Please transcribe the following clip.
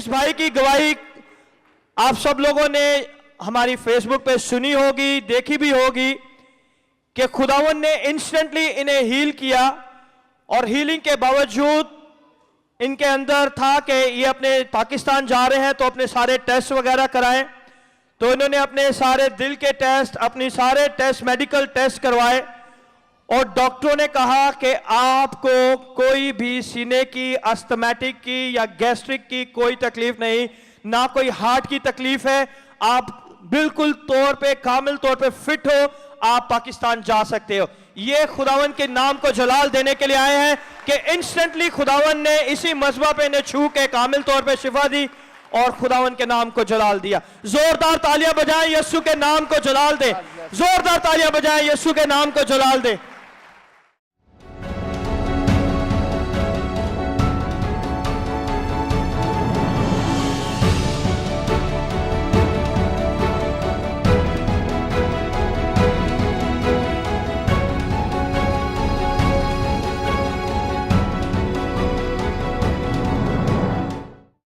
इस भाई की गवाही आप सब लोगों ने हमारी फेसबुक पे सुनी होगी, देखी भी होगी कि खुदावन ने इंस्टेंटली इन्हें हील किया और हीलिंग के बावजूद इनके अंदर था कि ये अपने पाकिस्तान जा रहे हैं तो अपने सारे टेस्ट वगैरह कराएं। तो इन्होंने अपने सारे दिल के टेस्ट, अपने सारे टेस्ट, मेडिकल टेस्ट करवाए और डॉक्टरों ने कहा कि आपको कोई भी सीने की, अस्थमैटिक की या गैस्ट्रिक की कोई तकलीफ नहीं, ना कोई हार्ट की तकलीफ है, आप बिल्कुल तौर पे, कामिल तौर पे फिट हो, आप पाकिस्तान जा सकते हो। ये खुदावन के नाम को जलाल देने के लिए आए हैं कि इंस्टेंटली खुदावन ने इसी मजबा पे इन्हें छू के कामिल तौर पे शिफा दी और खुदावन के नाम को जलाल दिया। जोरदार तालियां बजाएं, यीशु के नाम को जलाल दे। जोरदार तालियां बजाएं, यीशु के नाम को जलाल दे।